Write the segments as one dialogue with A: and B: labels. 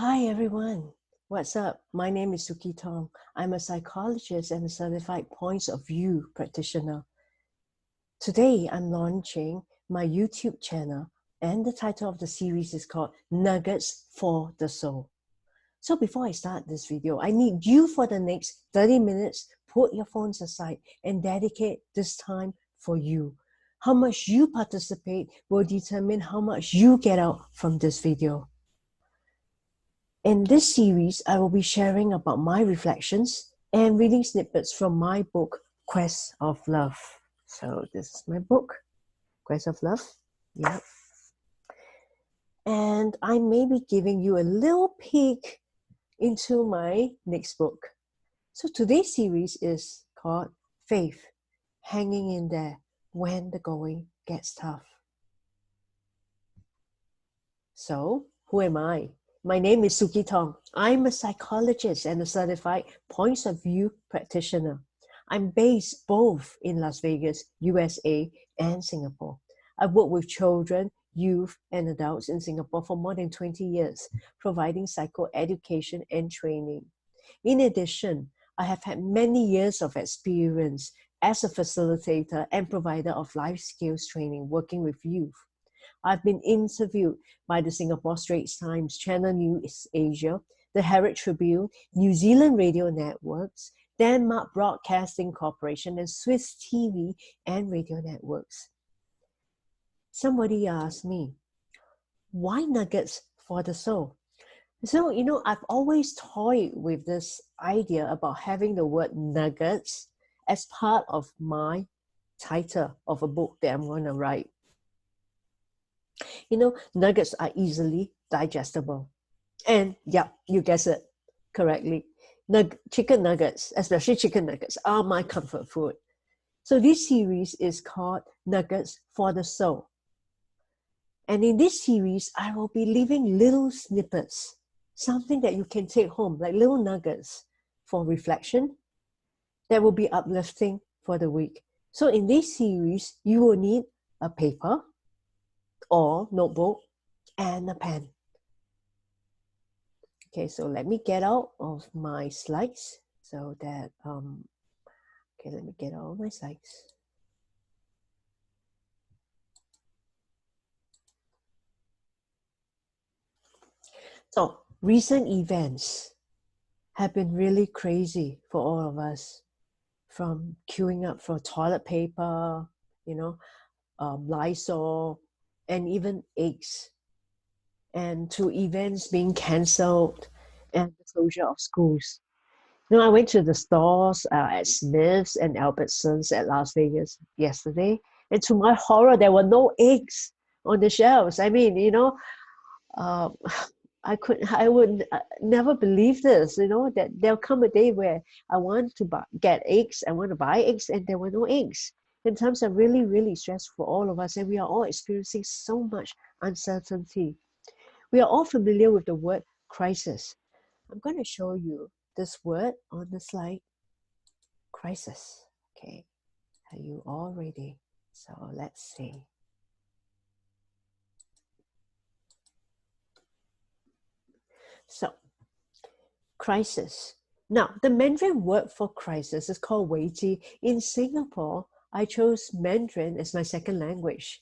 A: Hi everyone, what's up? My name is Suki Tong. I'm a psychologist and a certified points of view practitioner. Today I'm launching my YouTube channel and the title of the series is called Nuggets for the Soul. So before I start this video, I need you for the next 30 minutes, put your phones aside and dedicate this time for you. How much you participate will determine how much you get out from this video. In this series, I will be sharing about my reflections and reading snippets from my book, Quest of Love. So this is my book, Quest of Love. Yeah. And I may be giving you a little peek into my next book. So today's series is called Faith, Hanging in There When the Going Gets Tough. So, who am I? My name is Suki Tong. I'm a psychologist and a certified points of view practitioner. I'm based both in Las Vegas, USA, and Singapore. I've worked with children, youth, and adults in Singapore for more than 20 years, providing psychoeducation and training. In addition, I have had many years of experience as a facilitator and provider of life skills training working with youth. I've been interviewed by the Singapore Straits Times, Channel News Asia, the Herald Tribune, New Zealand Radio Networks, Denmark Broadcasting Corporation, and Swiss TV and radio networks. Somebody asked me, why nuggets for the soul? So, I've always toyed with this idea about having the word nuggets as part of my title of a book that I'm going to write. Nuggets are easily digestible. And yeah, you guessed it correctly. Chicken nuggets, especially chicken nuggets, are my comfort food. So this series is called Nuggets for the Soul. And in this series, I will be leaving little snippets, something that you can take home, like little nuggets for reflection that will be uplifting for the week. So in this series, you will need a paper or notebook and a pen. Okay, so let me get out of my slides so that, let me get out of my slides. So recent events have been really crazy for all of us, from queuing up for toilet paper, Lysol, and even eggs, and to events being cancelled and the closure of schools. I went to the stores at Smith's and Albertsons at Las Vegas yesterday, and to my horror, there were no eggs on the shelves. I mean, uh, I would never believe this, that there'll come a day where I want to get eggs, I want to buy eggs, and there were no eggs. And times are really, really stressful for all of us, and we are all experiencing so much uncertainty. We are all familiar with the word crisis. I'm going to show you this word on the slide, crisis. Okay, are you all ready? So let's see. So, crisis. Now, the Mandarin word for crisis is called Weiji. In Singapore, I chose Mandarin as my second language.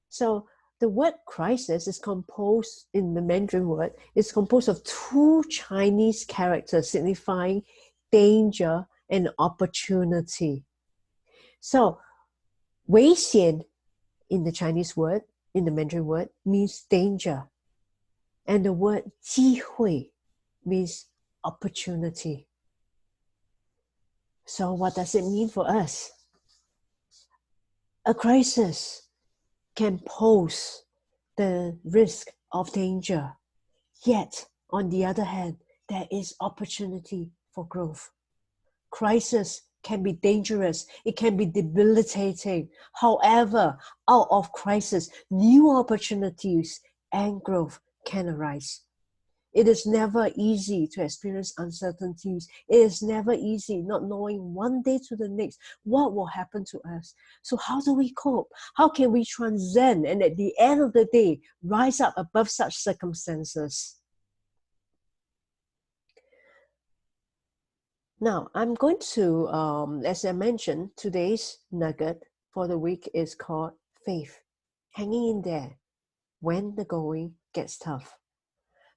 A: So the word crisis is composed, in the Mandarin word, is composed of two Chinese characters signifying danger and opportunity. So 危险 in the Chinese word, in the Mandarin word, means danger. And the word 机会 means opportunity. So what does it mean for us? A crisis can pose the risk of danger. Yet, on the other hand, there is opportunity for growth. Crisis can be dangerous. It can be debilitating. However, out of crisis, new opportunities and growth can arise. It is never easy to experience uncertainties. It is never easy not knowing one day to the next what will happen to us. So how do we cope? How can we transcend and at the end of the day, rise up above such circumstances? Now, I'm going to, as I mentioned, today's nugget for the week is called faith. Hanging in there when the going gets tough.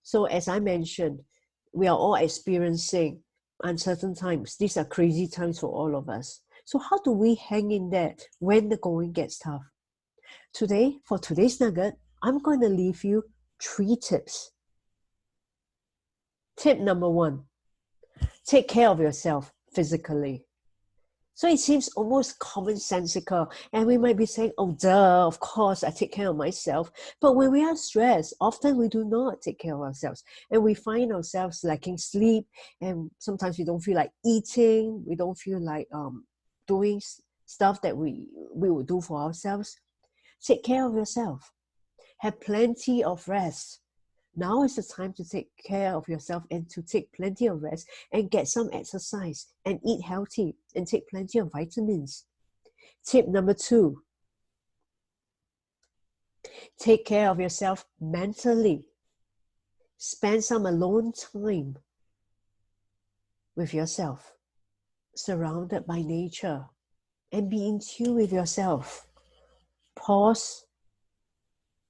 A: So as I mentioned, we are all experiencing uncertain times. These are crazy times for all of us. So how do we hang in there when the going gets tough? Today, for today's nugget, I'm going to leave you 3 tips. Tip number 1, take care of yourself physically. So it seems almost commonsensical, and we might be saying, oh, duh, of course, I take care of myself. But when we are stressed, often we do not take care of ourselves, and we find ourselves lacking sleep, and sometimes we don't feel like eating, we don't feel like doing stuff that we would do for ourselves. Take care of yourself. Have plenty of rest. Now is the time to take care of yourself and to take plenty of rest and get some exercise and eat healthy and take plenty of vitamins. Tip number 2, take care of yourself mentally. Spend some alone time with yourself, surrounded by nature, and be in tune with yourself. Pause,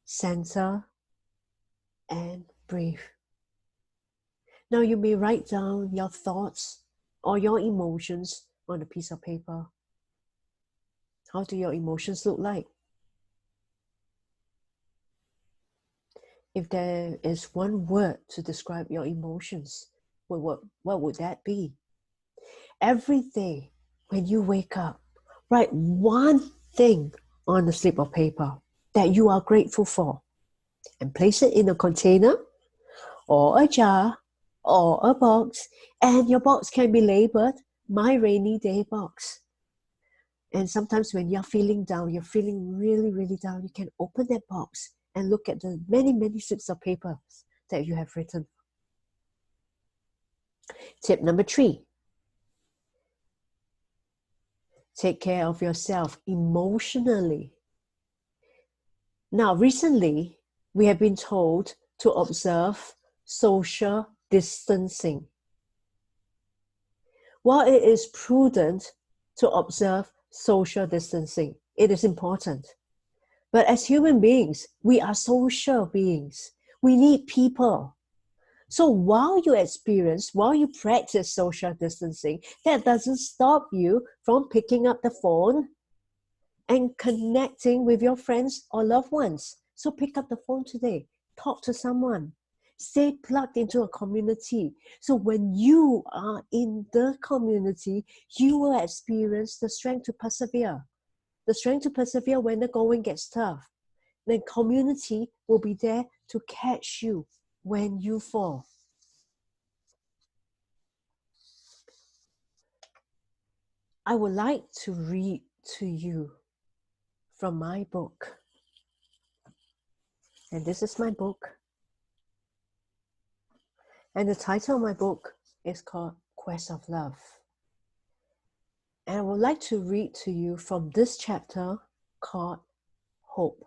A: center, and breathe. Now you may write down your thoughts or your emotions on a piece of paper. How do your emotions look like? If there is one word to describe your emotions, what would that be? Every day when you wake up, write one thing on a slip of paper that you are grateful for and place it in a container or a jar or a box, and your box can be labeled My Rainy Day Box. And sometimes when you're feeling down, you're feeling really, really down, you can open that box and look at the many, many slips of paper that you have written. Tip number 3, take care of yourself emotionally. Now, recently, we have been told to observe social distancing. While it is prudent to observe social distancing, it is important. But as human beings, we are social beings. We need people. So while you practice social distancing, that doesn't stop you from picking up the phone and connecting with your friends or loved ones. So pick up the phone today, talk to someone, stay plugged into a community. So when you are in the community, you will experience the strength to persevere. The strength to persevere when the going gets tough. The community will be there to catch you when you fall. I would like to read to you from my book. And this is my book. And the title of my book is called Quest of Love. And I would like to read to you from this chapter called Hope.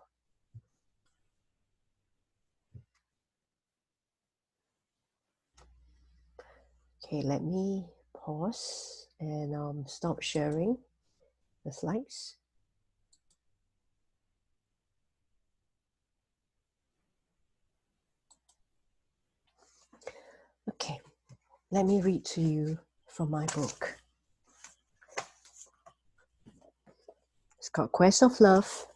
A: Okay, let me pause and stop sharing the slides. Okay, let me read to you from my book. It's called Quest of Love.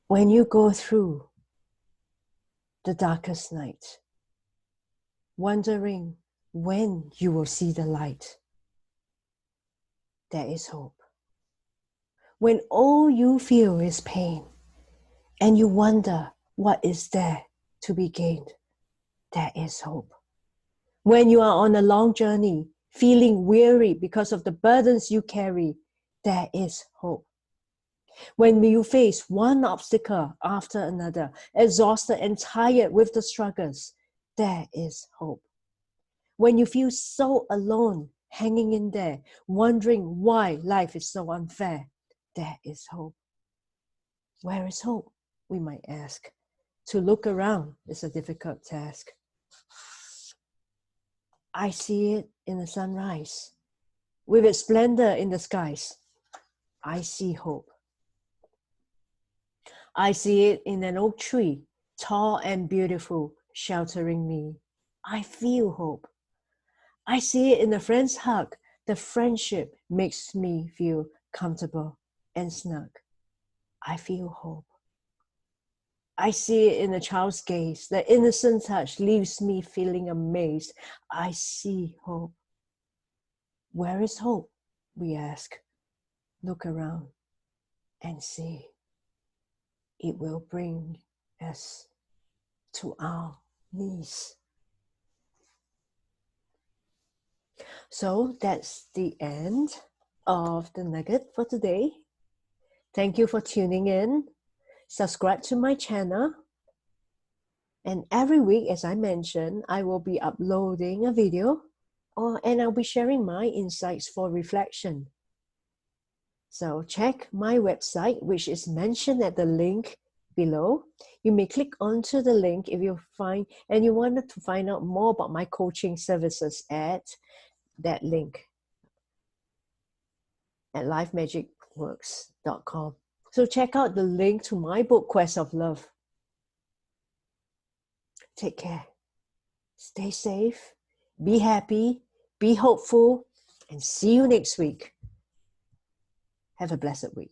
A: When you go through the darkest night, wondering when you will see the light, there is hope. When all you feel is pain and you wonder what is there to be gained, there is hope. When you are on a long journey, feeling weary because of the burdens you carry, there is hope. When you face one obstacle after another, exhausted and tired with the struggles, there is hope. When you feel so alone, hanging in there, wondering why life is so unfair, there is hope. Where is hope, we might ask? To look around is a difficult task. I see it in the sunrise, with its splendor in the skies. I see hope. I see it in an oak tree, tall and beautiful, sheltering me. I feel hope. I see it in a friend's hug. The friendship makes me feel comfortable and snug. I feel hope. I see it in a child's gaze. The innocent touch leaves me feeling amazed. I see hope. Where is hope? We ask. Look around and see. It will bring us to our knees. So that's the end of the nugget for today. Thank you for tuning in. Subscribe to my channel. And every week, as I mentioned, I will be uploading a video and I'll be sharing my insights for reflection. So check my website, which is mentioned at the link below. You may click onto the link if you wanted to find out more about my coaching services at that link at lifemagicworks.com. So check out the link to my book, Quest of Love. Take care. Stay safe. Be happy. Be hopeful. And see you next week. Have a blessed week.